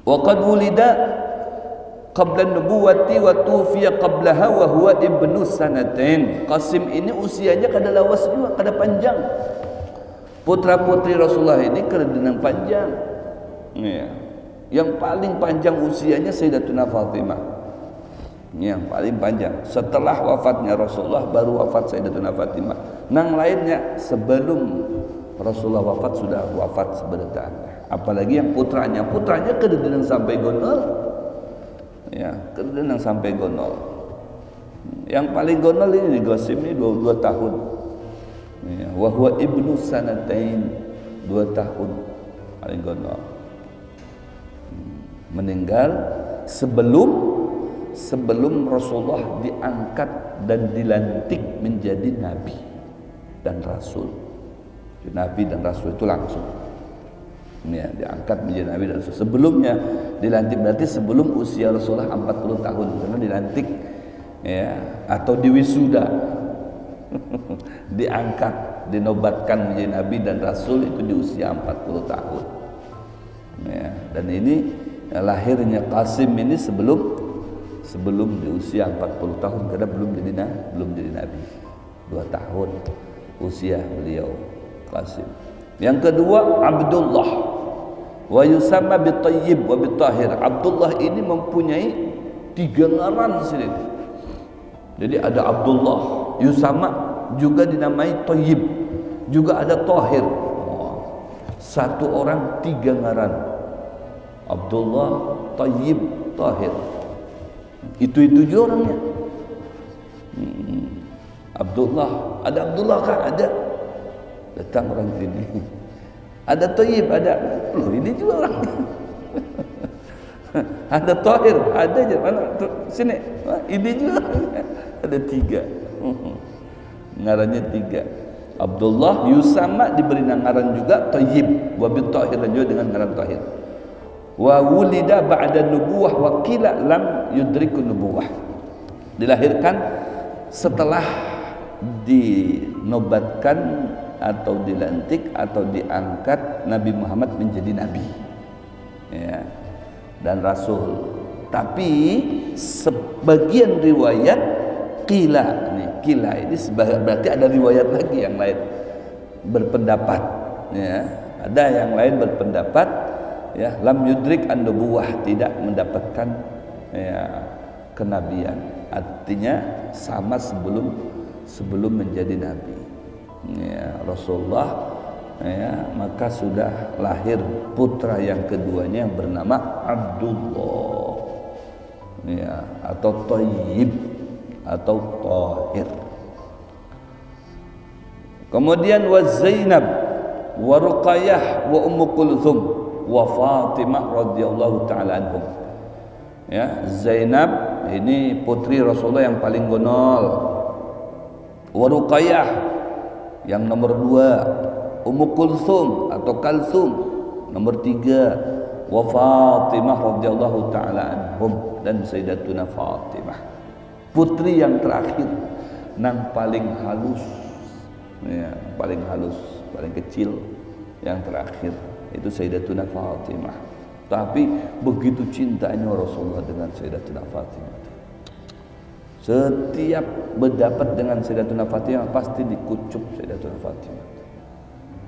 Wa qad wulida qabla nubuwati wa tufiya qablaha wa huwa ibnu sanatain. Qasim ini usianya kada lawas juga, kada panjang. Putra-putri Rasulullah ini kada denang panjang. Ya. Yang paling panjang usianya Sayyidatuna Fatimah. Yang paling panjang. Setelah wafatnya Rasulullah baru wafat Sayyidatuna Fatimah. Nang lainnya sebelum Rasulullah wafat sudah wafat sebentar. Apalagi yang putranya kada denang sampai gonol. Ya, kada denang sampai gonol. Yang paling gonol ini di Qasim ini 22 tahun. Ya, wa huwa ibnu sanatain, 2 tahun paling gonol. Meninggal sebelum Rasulullah diangkat dan dilantik menjadi nabi dan rasul. Nabi dan rasul itu langsung. Ya, diangkat menjadi nabi dan rasul. Sebelumnya dilantik berarti sebelum usia Rasulullah 40 tahun karena dilantik ya atau diwisuda. Diangkat, dinobatkan menjadi nabi dan rasul itu di usia 40 tahun. Ya, dan ini lahirnya Qasim ini sebelum di usia 40 tahun karena belum jadi nabi. 2 tahun usia beliau Qasim. Yang kedua Abdullah wa yusamma bitayyib wa bitahir. Abdullah ini mempunyai 3 ngaran sini. Jadi ada Abdullah, Yusama juga dinamai Thayyib, juga ada Tahir. Satu orang 3 ngaran. Abdullah, Thayyib, Tahir. Itu juga orangnya. Abdullah, ada Abdullah kah? Ada. Datang orang sini. Ada Thayyib, ada. Loh, ini juga orang. Ada Tahir, ada aja. Mana sini? Ini juga ada 3. Ngarannya 3. Abdullah, Yusama diberi ngaran juga Thayyib, wa bitahir juga dengan ngaran Tahir. Wa wulida ba'da nubuwah wa qila lam yudriku nubuwah. Dilahirkan setelah dinobatkan atau dilantik atau diangkat Nabi Muhammad menjadi nabi. Ya. Dan rasul. Tapi sebagian riwayat qila ini berarti ada riwayat lagi yang lain berpendapat ya, ada yang lain berpendapat ya lam yudrik an-nubuwah, tidak mendapatkan ya kenabian, artinya sama sebelum menjadi nabi ya Rasulullah ya, maka sudah lahir putra yang keduanya yang bernama Abdullah ya, atau Thayyib atau Tahir. Kemudian wa Zainab wa Ruqayyah wa Ummu Kulthum wa Fatimah radhiyallahu taala anhum. Ya, Zainab ini putri Rasulullah yang paling gonol. Wa Ruqayyah yang nomor 2, Ummu Kulthum atau Kalsum nomor 3, wa Fatimah radhiyallahu taala anhum, dan Sayyidatuna Fatimah. Putri yang terakhir nang paling halus ya, paling kecil yang terakhir itu Sayyidatuna Fatimah. Tapi begitu cintanya Rasulullah dengan Sayyidatuna Fatimah. Setiap berdapat dengan Sayyidatuna Fatimah pasti dikucup Sayyidatuna Fatimah.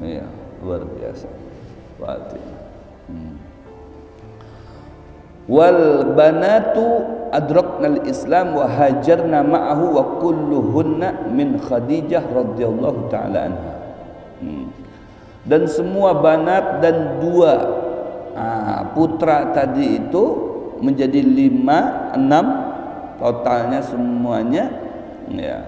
Ya, luar biasa Fatimah. Wal banatu adraknal Islam wa hajarna ma'ahu wa kulluhunna min Khadijah radhiyallahu taala anha. Dan semua banat dan 2 putra tadi itu menjadi 5, 6 totalnya semuanya ya.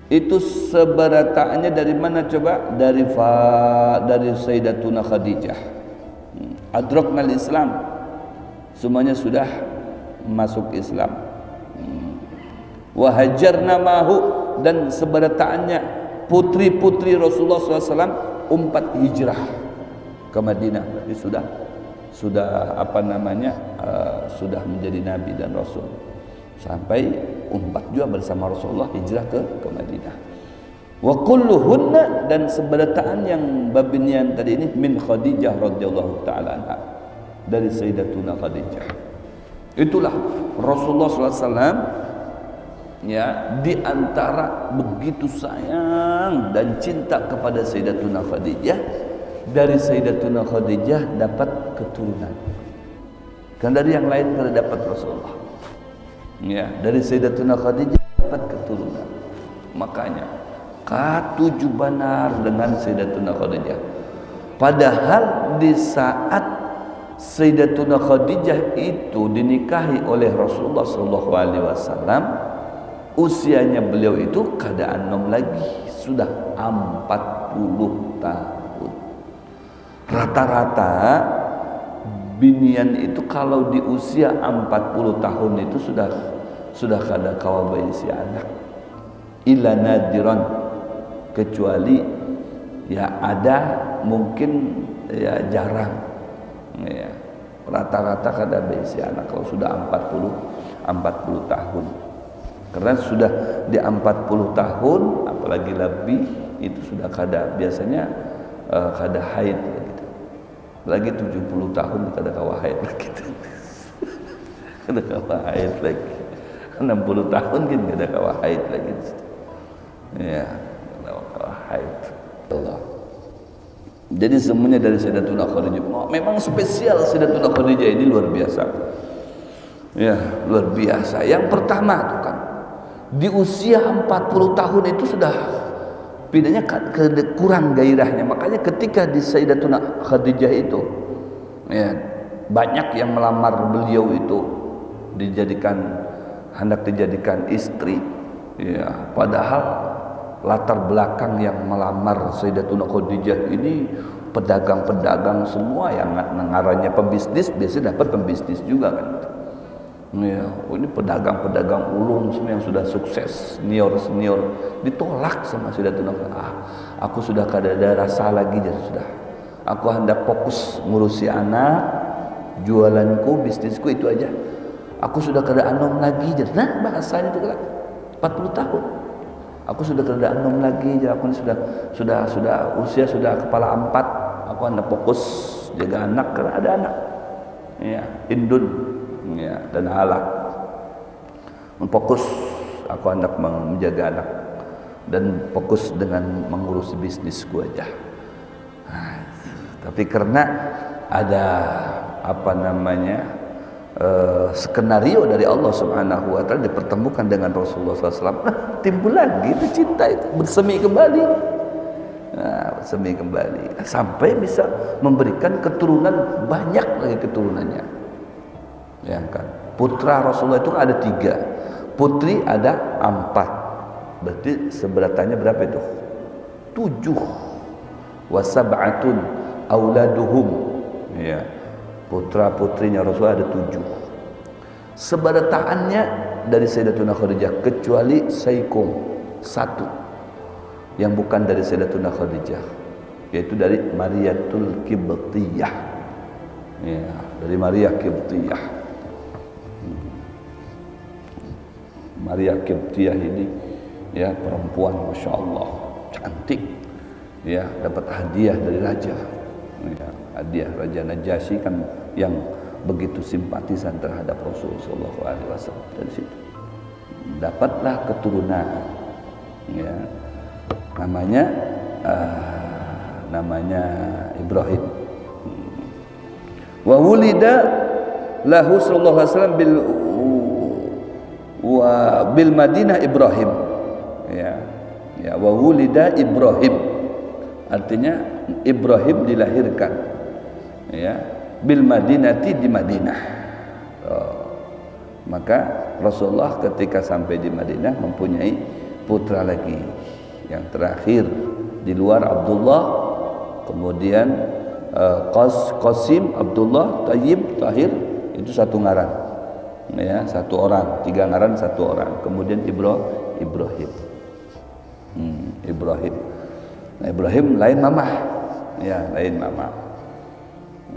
Itu seberataannya dari mana coba? Dari Sayyidatuna Khadijah. Adraknal Islam, semuanya sudah masuk Islam. Wa hajarna ma'ahu, dan seberataannya putri-putri Rasulullah SAW hijrah ke Madinah. Berarti sudah apa namanya sudah menjadi nabi dan rasul. Sampai 4 juga bersama Rasulullah hijrah ke Madinah. Wa kulluhunna, dan seberataan yang babinian tadi ini min Khadijah radhiyallahu taala anha, dari Sayyidatuna Khadijah. Itulah Rasulullah SAW ya, di antara begitu sayang dan cinta kepada Sayyidatuna Khadijah, dari Sayyidatuna Khadijah dapat keturunan. Kan dari yang lain tidak dapat Rasulullah. Ya, dari Sayyidatuna Khadijah dapat keturunan. Makanya ketujuh benar dengan Sayyidatuna Khadijah. Padahal di saat Sayyidatuna Khadijah itu dinikahi oleh Rasulullah SAW, usianya beliau itu kada anom lagi, sudah 40 tahun. Rata-rata binian itu kalau di usia 40 tahun itu sudah kada kawa bayi anak. Ila nadiran, kecuali ya ada mungkin ya jarang ya, rata-rata kada bayi anak kalau sudah 40 tahun. Karena sudah di 40 tahun apalagi lebih itu sudah kada, biasanya kada haid gitu. Lagi 70 tahun kada kawa haid gitu. Kada kawa haid lagi. 60 tahun kan kada kawa haid lagi. Ya, kada kawa haid. Allah. Jadi semuanya dari Sayyidatuna Khadijah. Memang spesial Sayyidatuna Khadijah ini, luar biasa. Ya, luar biasa. Yang pertama tuh kan, di usia 40 tahun itu sudah bedanya kurang gairahnya. Makanya ketika di Sayyidatuna Khadijah itu ya, banyak yang melamar beliau itu hendak dijadikan istri ya, padahal latar belakang yang melamar Sayyidatuna Khadijah ini pedagang-pedagang semua, yang ngarannya pembisnis, biasanya dapat pembisnis juga kan. Ya, ini pedagang-pedagang ulun semua yang sudah sukses, senior ditolak sama Sayyidatuna Khadijah. Aku sudah kada ada rasa lagi, jadi sudah. Aku hendak fokus ngurusi anak, jualanku, bisnisku itu aja. Aku sudah kada anom lagi, jadi nah bahasanya itu kan 40 tahun. Aku sudah kada anom lagi, jadi aku sudah usia sudah kepala 4. Aku hendak fokus jaga anak karena ada anak. Ya, indun ya, dan halak. Fokus aku hendak menjaga anak dan fokus dengan mengurus bisnisku aja. Nah, tapi karena ada skenario dari Allah Subhanahu wa taala, dipertemukan dengan Rasulullah SAW, timbul lagi itu cinta itu, bersemi kembali. Nah, bersemi kembali sampai bisa memberikan keturunan, banyak lagi keturunannya. Ya kan, putra Rasulullah itu ada 3, putri ada 4, berarti seberatannya berapa itu? 7. Wa sab'atun auladuhum, ya, putra putrinya Rasulullah ada 7. Seberataannya dari Sayyidatuna Khadijah, kecuali Saikum 1 yang bukan dari Sayyidatuna Khadijah, yaitu dari Mariyatul Qibtiyah. Ya, dari Maria Qibtiyah. Maria Qibtiyah ini ya perempuan Masya Allah cantik ya, dapat hadiah dari raja ya, hadiah Raja Najasyi kan yang begitu simpatisan terhadap Rasulullah SAW. Dari situ dapatlah keturunan ya, namanya Ibrahim. Wa wulida lahu sallallahu alaihi wasallam bil Madinah Ibrahim ya, wa wulida Ibrahim artinya Ibrahim dilahirkan ya, bil Madinati, di Madinah. Maka Rasulullah ketika sampai di Madinah mempunyai putra lagi, yang terakhir di luar Abdullah, kemudian Qasim, Abdullah, Tayyib, Tahir, itu satu ngaran ya, 1 orang, 3 ngaran 1 orang. Kemudian Ibrahim. Nah, Ibrahim lain mamah ya, lain mamah.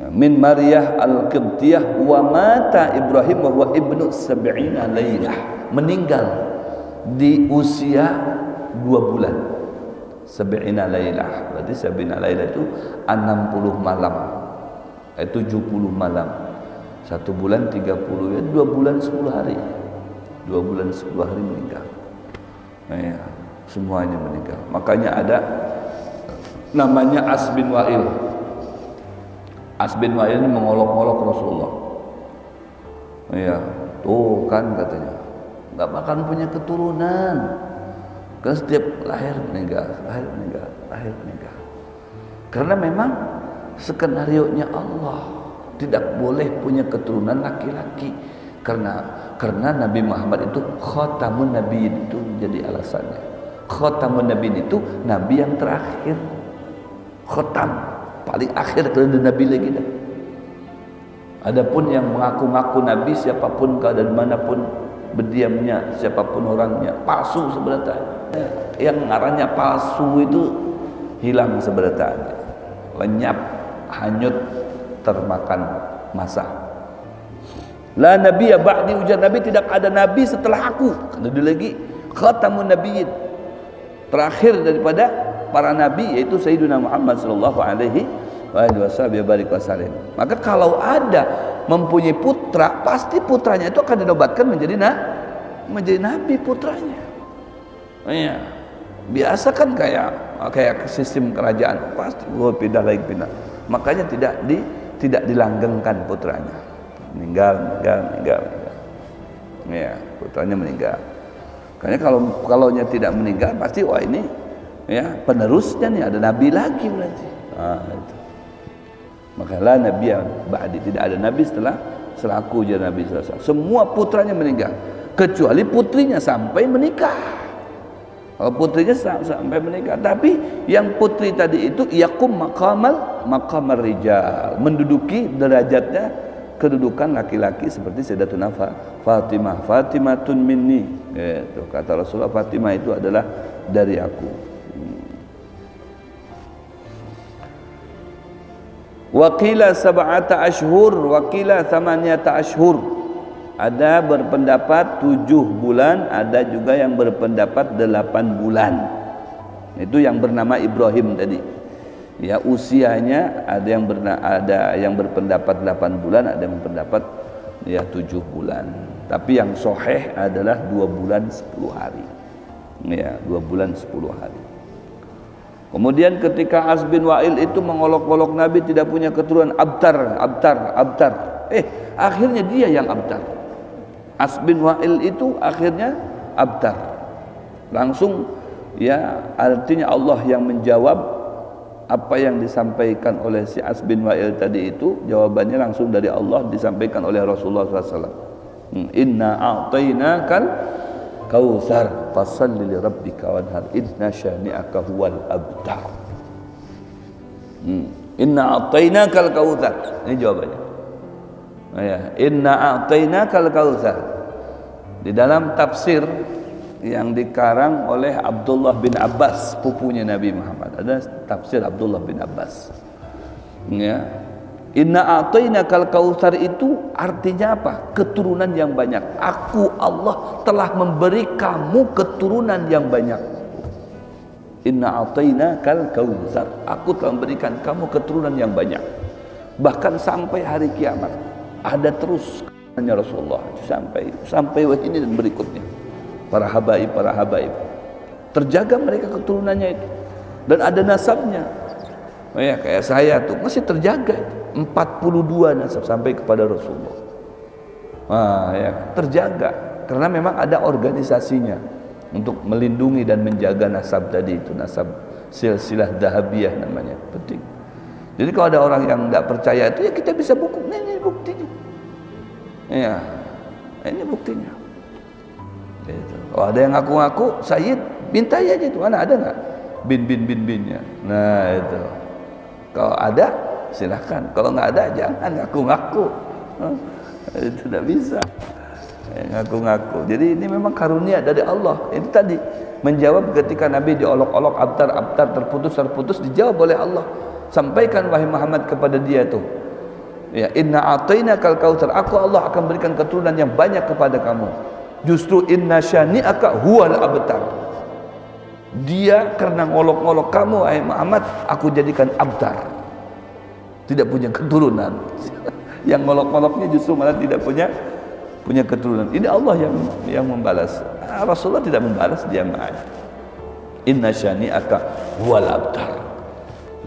Min Maryah al-Qibtiyah wa mata Ibrahim wa huwa ibnu 70 lailah, meninggal di usia 2 bulan. sab'ina lailah. Berarti sab'ina lailah itu 60 malam. 70 malam. 1 bulan 30 ya 2 bulan 10 hari. 2 bulan 10 hari meninggal. Ya, semuanya meninggal. Makanya ada namanya As bin Wa'il. As bin Wa'il ini mengolok-olok Rasulullah. Ya, tuh kan katanya, nggak akan punya keturunan. Kan setiap lahir meninggal, lahir meninggal, lahir meninggal. Karena memang skenarionya Allah tidak boleh punya keturunan laki-laki. Karena Nabi Muhammad itu khatamun nabiyyin, itu jadi alasannya. Khatamun nabiyyin itu nabi yang terakhir. Khatam paling akhir, kalau ada nabi lagi dah. Adapun yang mengaku-ngaku nabi, siapapun keadaan manapun berdiamnya, siapapun orangnya, palsu sebenarnya. Yang ngarannya palsu itu hilang sebenarnya, lenyap, hanyut, termakan masa. La nabiyya ba'di, ujar Nabi, tidak ada nabi setelah aku. Ada lagi khatamun nabiyyin, terakhir daripada para nabi, yaitu Sayyidina Muhammad sallallahu alaihi wasallam. Maka kalau ada mempunyai putra, pasti putranya itu akan dinobatkan menjadi nabi putranya. Ya, biasa kan kayak sistem kerajaan, pasti pindah lagi pindah. Makanya tidak dilanggengkan putranya. Meninggal. Ya, putranya meninggal. Karena kalaunya tidak meninggal, pasti wah ini ya penerusnya nih, ada nabi lagi berarti. Itu. Maka la nabiyya ba'di, tidak ada nabi setelah aku, ujar Nabi sallallahu alaihi wasallam. Semua putranya meninggal kecuali putrinya sampai menikah. Kalau putrinya sampai menikah, tapi yang putri tadi itu yakum maqamar rijal, menduduki derajatnya kedudukan laki-laki seperti Sayyidatuna Fatimah. Fatimatun minni, itu kata Rasulullah, Fatimah itu adalah dari aku. Waqila sab'ata ashhur, waqila thamaniyata ashhur. Ada berpendapat 7 bulan, ada juga yang berpendapat 8 bulan. Itu yang bernama Ibrahim tadi. Ya, usianya ada yang berpendapat 8 bulan, ada yang berpendapat ya 7 bulan. Tapi yang sahih adalah 2 bulan 10 hari. Ya, 2 bulan 10 hari. Kemudian ketika As bin Wa'il itu mengolok-olok Nabi tidak punya keturunan, abtar. Akhirnya dia yang abtar. As bin Wa'il itu akhirnya abtar. Langsung ya, artinya Allah yang menjawab apa yang disampaikan oleh si As bin Wa'il tadi itu, jawabannya langsung dari Allah disampaikan oleh Rasulullah SAW. Inna a'tainakal Kautsar fasalli li rabbika wanhar inna syani'aka huwal abtar. Inna a'tainakal kautsar. Ini jawabannya. Ya, inna a'tainakal kautsar. Di dalam tafsir yang dikarang oleh Abdullah bin Abbas, pupunya Nabi Muhammad, ada tafsir Abdullah bin Abbas. Ya. Inna a'tainakal kautsar itu artinya apa? Keturunan yang banyak. Aku Allah telah memberi kamu keturunan yang banyak. Inna a'tainakal kautsar. Aku telah memberikan kamu keturunan yang banyak. Bahkan sampai hari kiamat ada terus hanya Rasulullah sampai ini dan berikutnya. Para habaib terjaga mereka keturunannya itu, dan ada nasabnya. Oh ya, kayak saya tuh masih terjaga 42 nasab sampai kepada Rasulullah. Ya, terjaga karena memang ada organisasinya untuk melindungi dan menjaga nasab tadi itu, nasab silsilah dahabiyah namanya, penting. Jadi kalau ada orang yang tidak percaya itu, ya kita bisa buku, ini buktinya. Ya, ini buktinya. Gitu. Kalau ada yang ngaku-ngaku Sayyid, minta aja itu, mana ada nggak binnya? Nah itu. Kalau ada silahkan, kalau nggak ada jangan ngaku-ngaku. Itu tidak bisa ngaku-ngaku. Jadi ini memang karunia dari Allah. Itu tadi menjawab ketika Nabi diolok-olok, abtar terputus, dijawab oleh Allah. Sampaikan wahai Muhammad kepada dia tuh, ya, inna a'tainakal kautsar, aku Allah akan berikan keturunan yang banyak kepada kamu. Justru inna syani'aka huwal abtar. Dia karena ngolok-ngolok kamu, Muhammad, aku jadikan abtar, tidak punya keturunan. Yang ngolok-ngoloknya justru malah tidak punya keturunan. Ini Allah yang membalas. Rasulullah tidak membalas, dia aja. Inna syani'aka huwal abtar.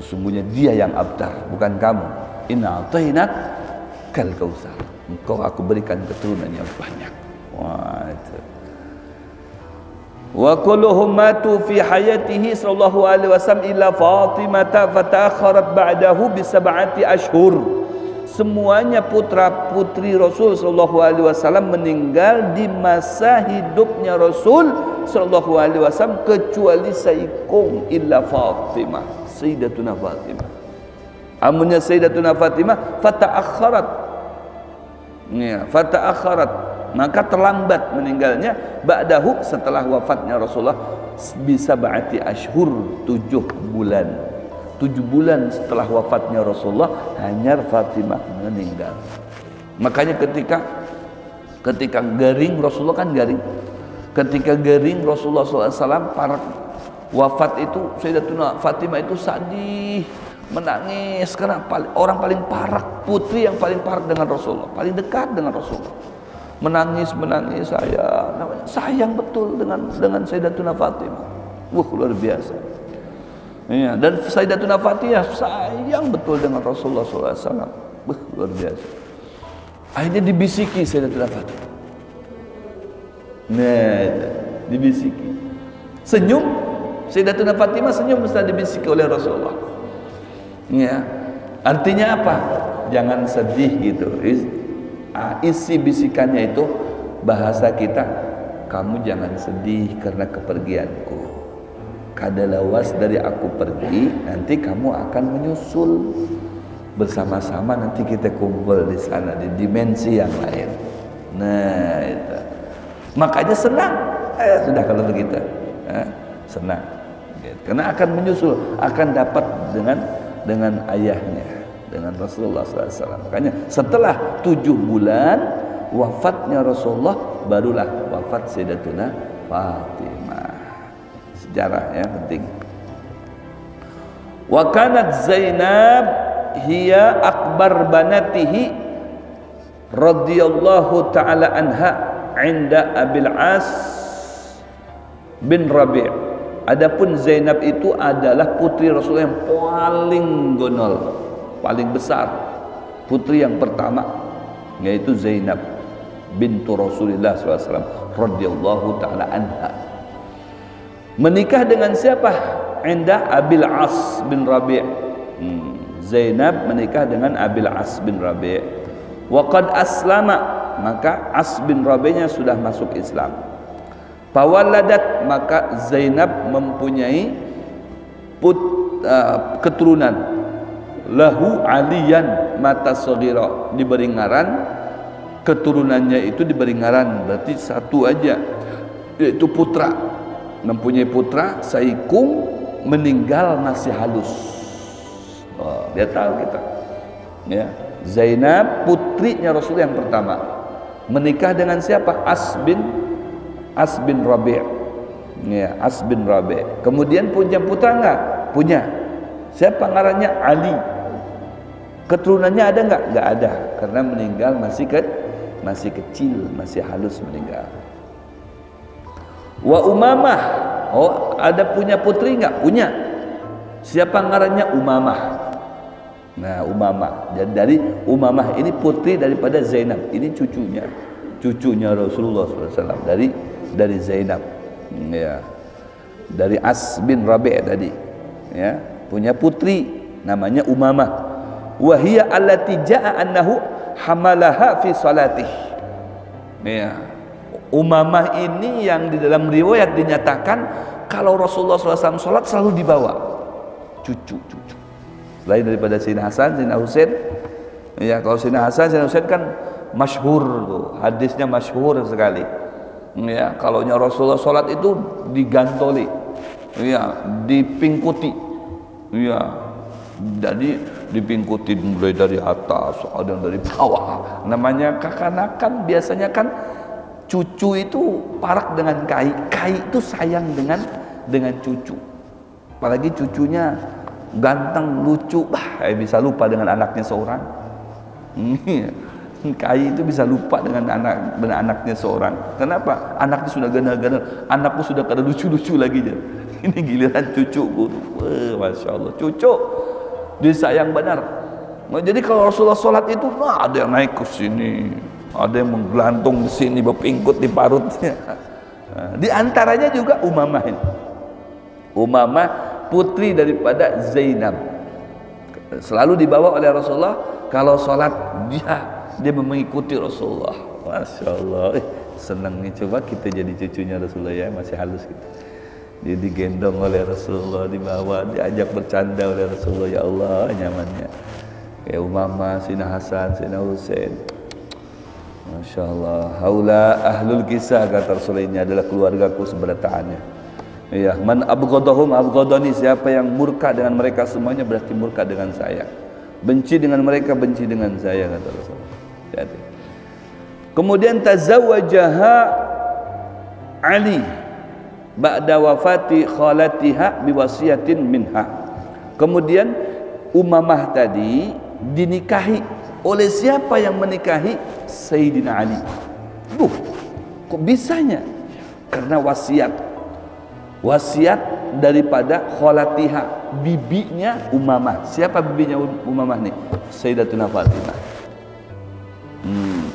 Sesungguhnya dia yang abtar, bukan kamu. Inna a'tainak kal kautsar. Engkau aku berikan keturunan yang banyak. Wah, itu. Wa kulluhum matu fi hayatihi sallallahu alaihi wasallam illa Fatimah fata'akharat ba'dahu bi 7 ashhur. Semuanya putra-putri Rasul sallallahu alaihi wasallam meninggal di masa hidupnya Rasul sallallahu alaihi wasallam kecuali Sayyikum illa Fatimah, Sayyidatuna Fatimah. Amunnya Sayyidatuna Fatimah fata'akharat. Ya, fata'akharat, maka terlambat meninggalnya ba'dahu setelah wafatnya Rasulullah bi 7 ashhur, 7 bulan. 7 bulan setelah wafatnya Rasulullah hanya Fatimah meninggal. Makanya ketika garing Rasulullah kan garing. Ketika garing Rasulullah SAW para wafat itu, Sayyidatuna Fatimah itu sedih, menangis karena orang paling parah, putri yang paling parah dengan Rasulullah, paling dekat dengan Rasulullah. Menangis sayang betul dengan Sayyidatuna Fatimah. Luar biasa. Ya, dan Sayyidatuna Fatimah sayang betul dengan Rasulullah SAW. Luar biasa. Akhirnya dibisiki Sayyidatuna Fatimah. Nah, dibisiki. Senyum, Sayyidatuna Fatimah senyum setelah dibisiki oleh Rasulullah. Ya, artinya apa? Jangan sedih gitu. Isi bisikannya itu bahasa kita, kamu jangan sedih karena kepergianku. Kadalawas dari aku pergi, nanti kamu akan menyusul bersama-sama, nanti kita kumpul di sana di dimensi yang lain. Nah, itu. Makanya senang. Sudah kalau begitu, senang. Karena akan menyusul, akan dapat dengan ayahnya, dengan Rasulullah SAW. Makanya setelah 7 bulan wafatnya Rasulullah, barulah wafat Sayyidatuna Fatimah. Sejarah ya penting. Wa kanat Zainab hiya akbar banatihi radhiyallahu ta'ala anha 'inda Abil As bin Rabi'. Adapun Zainab itu adalah putri Rasulullah yang paling gonol, paling besar, putri yang pertama, yaitu Zainab bintu Rasulullah SAW radhiyallahu ta'ala anha. Menikah dengan siapa? Indah Abil As bin Rabi'. Zainab menikah dengan Abil As bin Rabi'. Wa qad aslama, maka As bin Rabi'-nya sudah masuk Islam. Fawaladat, maka Zainab mempunyai keturunan. Lahu Aliyan mata saghira, diberi ngaran, keturunannya itu diberi ngaran, berarti satu aja, yaitu putra. Mempunyai putra, Sayyikum, meninggal masih halus. Dia tahu kita. Ya, Zainab putrinya Rasul yang pertama. Menikah dengan siapa? As bin Rabi'. Ya, As bin Rabi'. Kemudian punya putra enggak? Punya. Siapa ngarannya? Ali. Keturunannya ada enggak? Enggak ada, karena meninggal masih kecil, masih halus meninggal. Wa Umamah. Oh, ada punya putri enggak? Punya. Siapa ngarannya? Umamah. Nah, Umamah. Dan dari Umamah ini putri daripada Zainab. Ini cucunya Rasulullah SAW dari Zainab, ya, dari As bin Rabi' tadi, ya, punya putri namanya Umamah. Wahia allati ja'a annahu hamalaha fi salatih. Ya, Umamah ini yang di dalam riwayat dinyatakan kalau Rasulullah SAW sholat selalu dibawa cucu. Selain daripada Sayyidina Hasan, Sayyidina Husain, ya, kalau Sayyidina Hasan, Sayyidina Husain kan masyhur tuh, hadisnya masyhur sekali. Ya, kalau Rasulullah sholat itu digantoli, ya, dipingkuti, ya, jadi dipingkuti mulai dari atas, ada dari bawah. Namanya kekanakan, biasanya kan cucu itu parak dengan kai itu sayang dengan cucu. Apalagi cucunya ganteng, lucu, bisa lupa dengan anaknya seorang. Kai itu bisa lupa dengan anaknya seorang. Kenapa? Anaknya sudah ganda-ganda, anakku sudah kada lucu-lucu lagi dia. Ini giliran cucuku. Masya Allah, cucu disayang benar. Jadi kalau Rasulullah sholat itu, ada yang naik ke sini, ada yang menggelantung di sini, berpingkut di parutnya. Di antaranya juga Umamah ini. Umamah putri daripada Zainab. Selalu dibawa oleh Rasulullah kalau sholat dia mengikuti Rasulullah. Masya Allah, senang nih, coba kita jadi cucunya Rasulullah ya, masih halus gitu. Dia digendong oleh Rasulullah, dibawa, diajak bercanda oleh Rasulullah. Ya Allah, nyamannya. Ya Umamah, Sina Hasan, Sina Husain. Masya Allah. Haula ahlul kisah, kata Rasulullah, ini adalah keluargaku sebenarnya. Ya, man abghadahum abghadani, siapa yang murka dengan mereka semuanya berarti murka dengan saya. Benci dengan mereka, benci dengan saya, kata Rasulullah. Jadi. Kemudian tazawwajaha Ali ba'da wafati khalatiha biwasiyatin minha. Kemudian Umamah tadi dinikahi oleh siapa yang menikahi? Sayyidina Ali. Kok bisanya? Karena wasiat daripada khalatiha, bibinya Umamah. Siapa bibinya Umamah nih? Sayyidatuna Fatimah.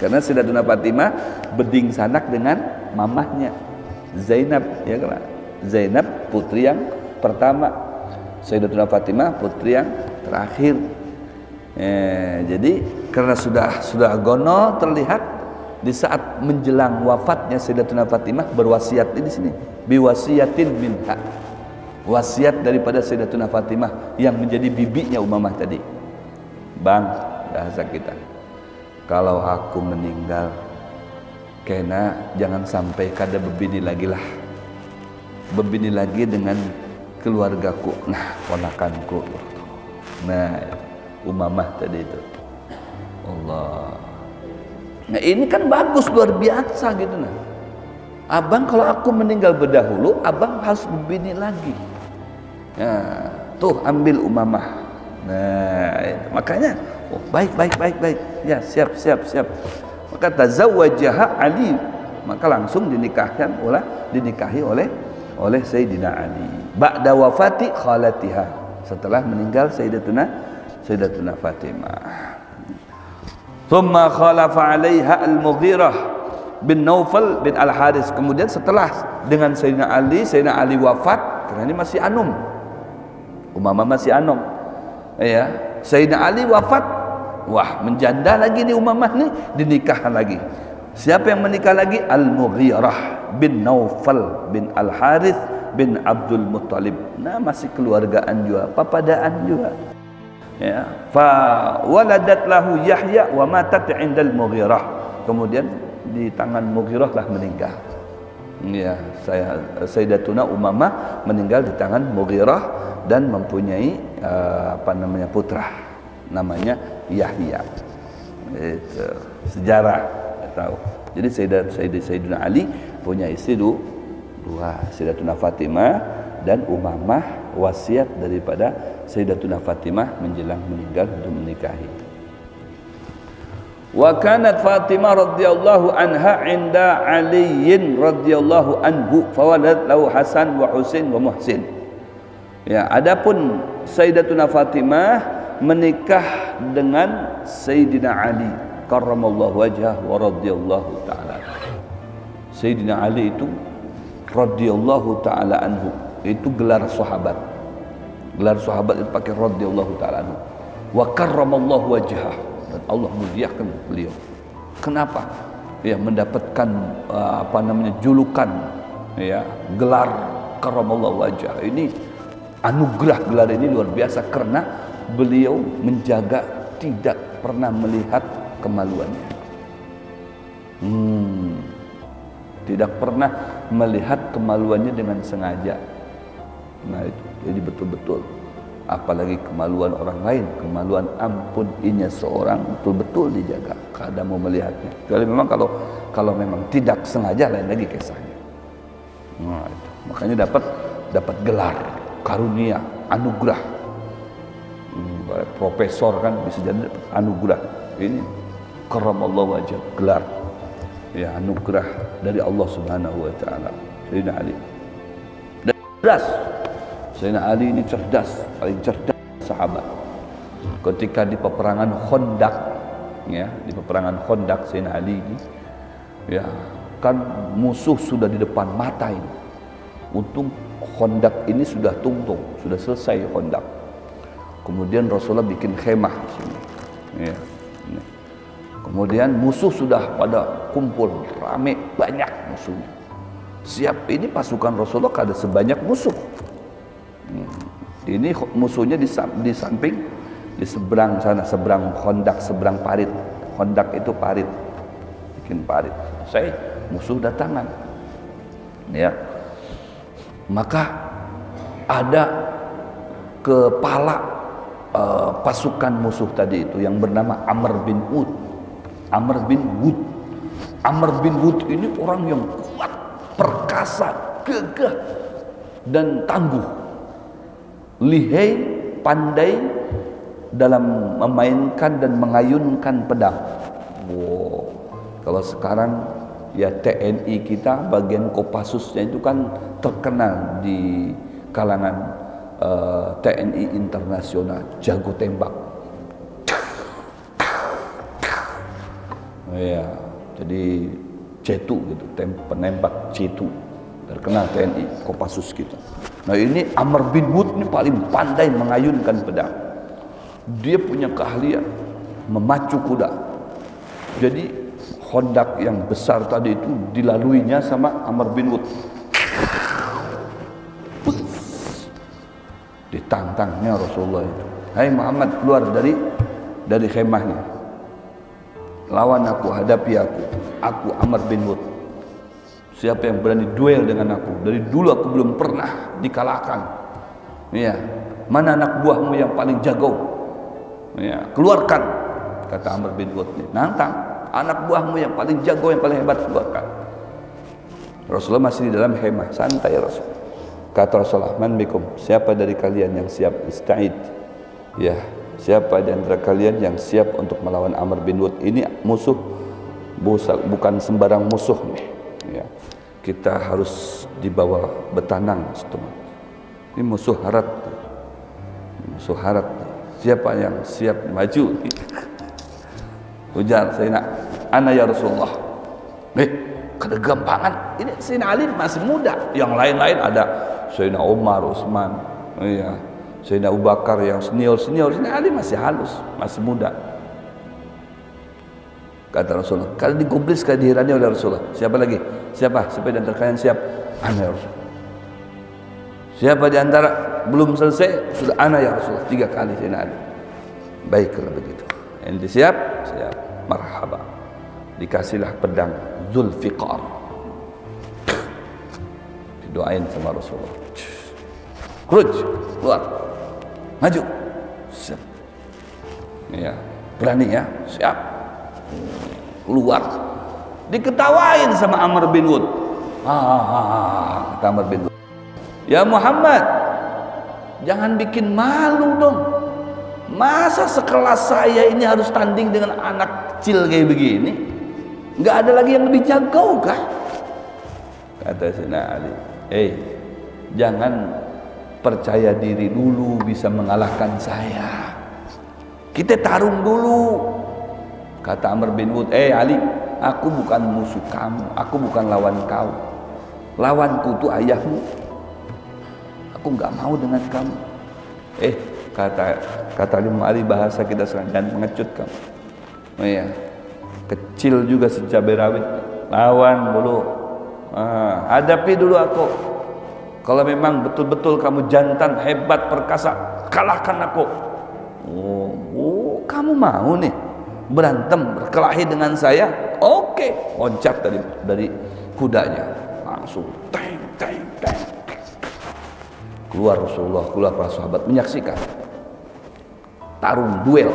Karena Sayyidatuna Fatimah beding sanak dengan mamahnya Zainab, ya kan? Zainab putri yang pertama, Sayyidatuna Fatimah putri yang terakhir. Jadi karena sudah gono terlihat di saat menjelang wafatnya Sayyidatuna Fatimah berwasiat di sini, biwasiyatin minha. Wasiat daripada Sayyidatuna Fatimah yang menjadi bibinya Umamah tadi. Bang, bahasa kita, kalau aku meninggal, kena jangan sampai kada bebini lagi lah. Bebini lagi dengan keluargaku. Nah, ponakanku. Nah, Umamah tadi itu. Allah. Nah, ini kan bagus, luar biasa gitu nah. Abang kalau aku meninggal berdahulu, abang harus bebini lagi. Nah, tuh ambil Umamah. Nah, itu. Makanya baik. Ya, siap. Maka tazawwajaha Ali, maka langsung dinikahi oleh Sayyidina Ali. Ba'da wafati khalatiha, setelah meninggal Sayyidatuna Fatimah. Thumma khalafa 'alaiha Al-Mughirah bin Naufal bin Al-Haris. Kemudian setelah dengan Sayyidina Ali wafat, karena ini masih anum. Umamah masih anum. Ya, Sayyidina Ali wafat, wah menjanda lagi nih Umamah nih, dinikahkan lagi. Siapa yang menikah lagi? Al-Mughirah bin Naufal bin Al-Harith bin Abdul Muttalib. Nah, masih keluargaan juga, papadaan juga. Ya, fa waladat lahu Yahya wa matat 'indal Mughirah. Kemudian di tangan Mughirah lah meninggal. Ya, Sayyidatuna Umamah meninggal di tangan Mughirah dan mempunyai putra namanya Yahya. Itu sejarah tahu. Jadi Sayyidina Ali punya istri dua, Sayyidatuna Fatimah dan Umamah. Wasiat daripada Sayyidatuna Fatimah menjelang meninggal untuk menikahi. Wa kanat Fatimah radhiyallahu anha 'inda Aliin radhiyallahu anhu fawaladat lahu Hasan wa Husain wa Muhsin. Ya, adapun Sayyidatuna Fatimah menikah dengan Sayyidina Ali karramallahu wajhah wa radhiyallahu taala. Sayyidina Ali itu radhiyallahu taala anhu, itu gelar sahabat. Gelar sahabat itu pakai radhiyallahu taala anhu. Wa karramallahu wajhah, dan Allah muliakan beliau. Kenapa? Ya, mendapatkan julukan, ya, gelar karramallahu wajhah. Ini anugerah, gelar ini luar biasa karena beliau menjaga tidak pernah melihat kemaluannya. Tidak pernah melihat kemaluannya dengan sengaja. Nah, itu jadi betul-betul, apalagi kemaluan orang lain, kemaluan ampun inya seorang betul-betul dijaga. Kada mau melihatnya. Kecuali memang kalau memang tidak sengaja, lain lagi kisahnya. Nah, itu. Makanya dapat dapat gelar, karunia, anugerah. Profesor kan bisa jadi dapat anugerah. Ini karamallahu wajah, gelar. Ya, anugerah dari Allah Subhanahu wa taala. Sayyidina Ali. Dan cerdas. Sayyidina Ali ini cerdas, paling cerdas sahabat. Ketika di peperangan Khandaq, ya, di peperangan Khandaq Sayyidina Ali ini, ya, kan musuh sudah di depan mata ini. Untung Khandaq ini sudah tungtung, sudah selesai Khandaq. Kemudian Rasulullah bikin khemah sini. Ya, ini. Kemudian musuh sudah pada kumpul, rame, banyak musuhnya. Siap, ini pasukan Rasulullah ada sebanyak musuh. Ini musuhnya di samping, di seberang sana, seberang Khandaq, seberang parit. Khandaq itu parit, bikin parit. Saya musuh datangan. Ya, maka ada kepala pasukan musuh tadi itu yang bernama Amr bin Wud. Amr bin Wud. Amr bin Wud ini orang yang kuat, perkasa, gagah dan tangguh. Lihai, pandai dalam memainkan dan mengayunkan pedang. Wow. Kalau sekarang ya TNI kita bagian Kopassusnya itu kan terkenal di kalangan TNI internasional, jago tembak. Ya, jadi cetu gitu, penembak cetu, terkenal TNI Kopassus kita. Nah ini Amr bin Wud ini paling pandai mengayunkan pedang. Dia punya keahlian memacu kuda. Jadi Khandaq yang besar tadi itu dilaluinya sama Amr bin Wud. Ditantangnya Rasulullah itu. Hai Muhammad, keluar dari khemahnya. Lawan aku, hadapi aku. Aku Amr bin Wud. Siapa yang berani duel dengan aku? Dari dulu aku belum pernah dikalahkan. Ya, mana anak buahmu yang paling jago? Ya, keluarkan. Kata Amr bin Wud. Nantang, anak buahmu yang paling jago, yang paling hebat, keluarkan. Rasulullah masih di dalam khemah, santai Rasul. Kata Rasulullah, man bikum, siapa dari kalian yang siap ista'id? Ya, siapa di antara kalian yang siap untuk melawan Amr bin Wud? Ini musuh bukan sembarang musuh nih. Ya, kita harus dibawa betanang. Ini musuh harat. Musuh harat. Siapa yang siap maju? Ujar Sayyidina, ana ya Rasulullah. Kegampangan. Ini Sayyidina Ali masih muda. Yang lain-lain ada Sayyidina Umar, Utsman, ya, Sayyidina Abu Bakar yang senior. Sayyidina Ali masih halus, masih muda. Kata Rasulullah, kalau digubris kehadirannya oleh Rasulullah. Siapa lagi? Siapa? Siapa di antara kalian siap? Ana ya Rasulullah. Siapa di antara belum selesai? Sudah ana ya Rasulullah. 3 kali Sayyidina Ali. Baik kalau begitu. Ente siap? Siap. Marhaba. Dikasihlah pedang Zulfiqar. Didoain sama Rasulullah. Khuruj, keluar, maju, siap. Ya, berani ya, siap. Keluar, diketawain sama Amr bin Wud. Kata Amr bin Wud, ya Muhammad, jangan bikin malu dong. Masa sekelas saya ini harus tanding dengan anak kecil kayak begini? Nggak ada lagi yang lebih jago kah? Kata Sayyidina Ali, jangan percaya diri dulu bisa mengalahkan saya. Kita tarung dulu. Kata Amr bin Wud, Ali, aku bukan musuh kamu, aku bukan lawan kau. Lawanku itu ayahmu. Aku nggak mau dengan kamu. Kata Imam Ali, bahasa kita sekarang, jangan mengecut kamu. Oh iya, kecil juga si cabai rawit. Lawan dulu. Hadapi dulu aku. Kalau memang betul-betul kamu jantan, hebat, perkasa, kalahkan aku. Kamu mau nih berantem, berkelahi dengan saya? Oke. Loncat dari kudanya, langsung teng. Keluar Rasulullah, keluar para sahabat menyaksikan tarung duel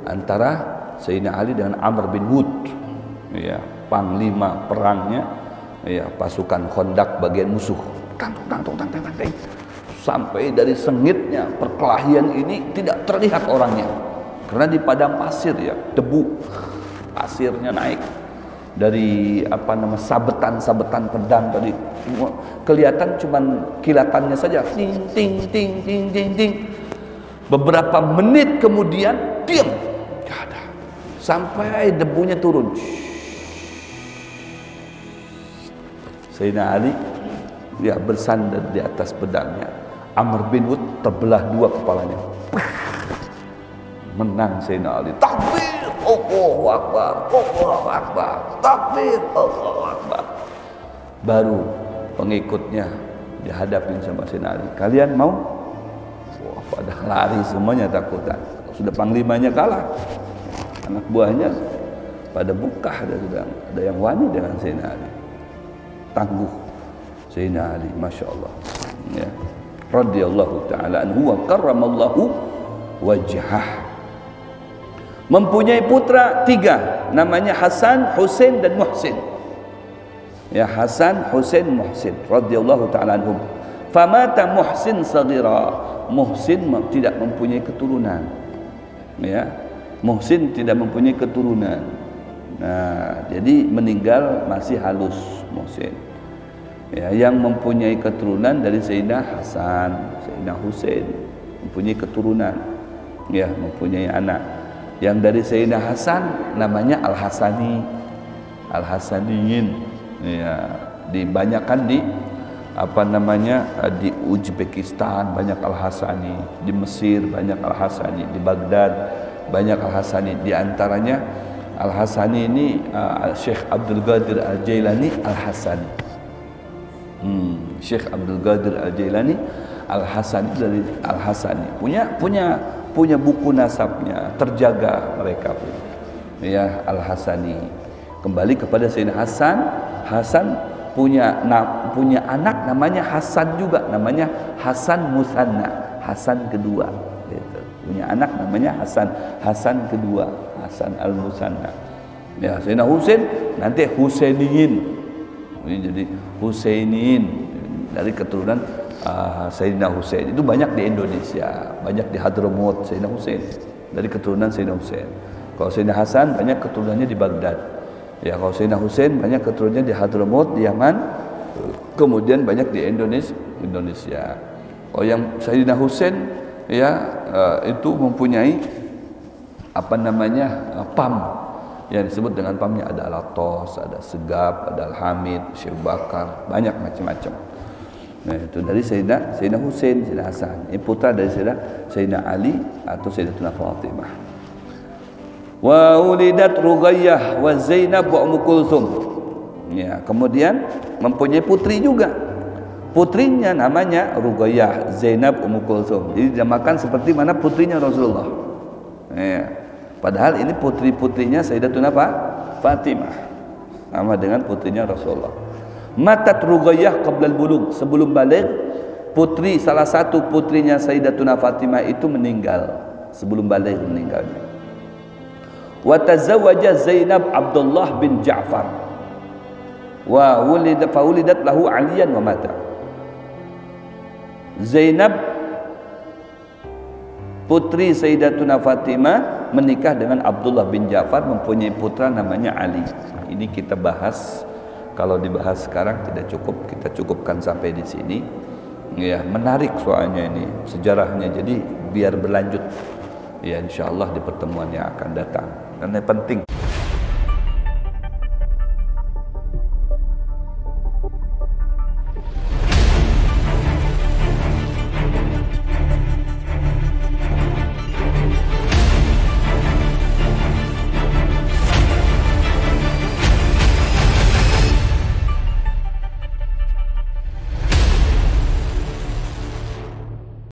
antara Sayyidina Ali dengan Amr bin Wud. Ya, panglima perangnya, ya, pasukan Khandaq bagian musuh. sampai dari sengitnya perkelahian ini tidak terlihat orangnya, karena di padang pasir ya, debu pasirnya naik dari sabetan pedang tadi, kelihatan cuman kilatannya saja, ting ting ting ting ting ting. Beberapa menit kemudian diam, nggak ada, sampai debunya turun. Sayyidina Ali dia bersandar di atas pedangnya. Amr bin Wud terbelah dua kepalanya. Menang Sayyidina Ali. Takbir, Allahu Akbar, Allahu Akbar, takbir, Allahu Akbar. Baru pengikutnya dihadapin sama Sayyidina Ali. Kalian mau? Wah, pada lari semuanya takutan. Sudah panglimanya kalah, anak buahnya pada bukah, ada yang wani dengan Sayyidina Ali. Tangguh Sayyidina Ali, masya Allah, ya, radhiyallahu taala anhu wa karramallahu wajhah. Mempunyai putra 3, namanya Hasan, Husain dan Muhsin. Ya, Hasan, Husain, Muhsin radhiyallahu taala anhum. Famata Muhsin saghira. Muhsin tidak mempunyai keturunan. Ya, Muhsin tidak mempunyai keturunan. Nah, jadi meninggal masih halus Muhsin. Ya, yang mempunyai keturunan dari Sayyidina Hasan, Sayyidina Husain mempunyai keturunan, ya, mempunyai anak. Yang dari Sayyidina Hasan namanya Al-Hasani, Al-Hasaniyin. Ya, dibanyakan di di Uzbekistan banyak Al-Hasani, di Mesir banyak Al-Hasani, di Baghdad banyak Al-Hasani. Di antaranya Al-Hasani ini Syekh Abdul Qadir Al-Jailani Al-Hasani. Syekh Abdul Qadir Al-Jailani Al-Hasani dari Al-Hasani. Punya buku nasabnya, terjaga mereka pun. Ya, Al-Hasani. Kembali kepada Sayyidina Hasan. Hasan punya anak namanya Hasan juga, namanya Hasan Musanna, Hasan kedua. Gitu. Punya anak namanya Hasan, Hasan kedua, Hasan Al-Musanna. Ya, Sayyidina Husain nanti Husainiyin. Ini jadi Husainiyin dari keturunan Sayyidina Husain. Itu banyak di Indonesia, banyak di Hadramaut Sayyidina Husain, dari keturunan Sayyidina Husain. Kalau Sayyidina Hasan banyak keturunannya di Baghdad. Ya, kalau Sayyidina Husain banyak keturunannya di Hadramaut di Yaman. Kemudian banyak di Indonesia. Kalau yang Sayyidina Husain ya itu mempunyai PAM. Yang disebut dengan PAM-nya ada Al-Atos, ada Segap, ada Al-Hamid, Syekh Bakar, banyak macam-macam. Nah, itu dari Sayyidina Husain, Sayyidina Hasan. Ini putra dari Sayyidina Ali atau Sayyidatuna Fatimah. Wa ulidat Ruqayyah wa Zainab wa Ummu Kulthum. Ya, kemudian mempunyai putri juga. Putrinya namanya Ruqayyah, Zainab, Ummu Kulthum. Jadi dinamakan seperti mana putrinya Rasulullah. Ya. Padahal ini putri-putrinya Sayyidatuna Fatimah, sama dengan putrinya Rasulullah. Matat Ruqayyah qabla al-bulugh, sebelum balik salah satu putrinya Sayyidatuna Fatimah itu meninggal, sebelum balik meninggalnya. Wa tazawwaja Zainab Abdullah bin Ja'far wa wulidat lahu Aliyan wa mata. Zainab putri Sayyidatuna Fatimah menikah dengan Abdullah bin Ja'far, mempunyai putra namanya Ali. Ini kita bahas, kalau dibahas sekarang tidak cukup, kita cukupkan sampai di sini. Ya, menarik soalnya ini sejarahnya, jadi biar berlanjut ya insyaallah di pertemuan yang akan datang, karena penting.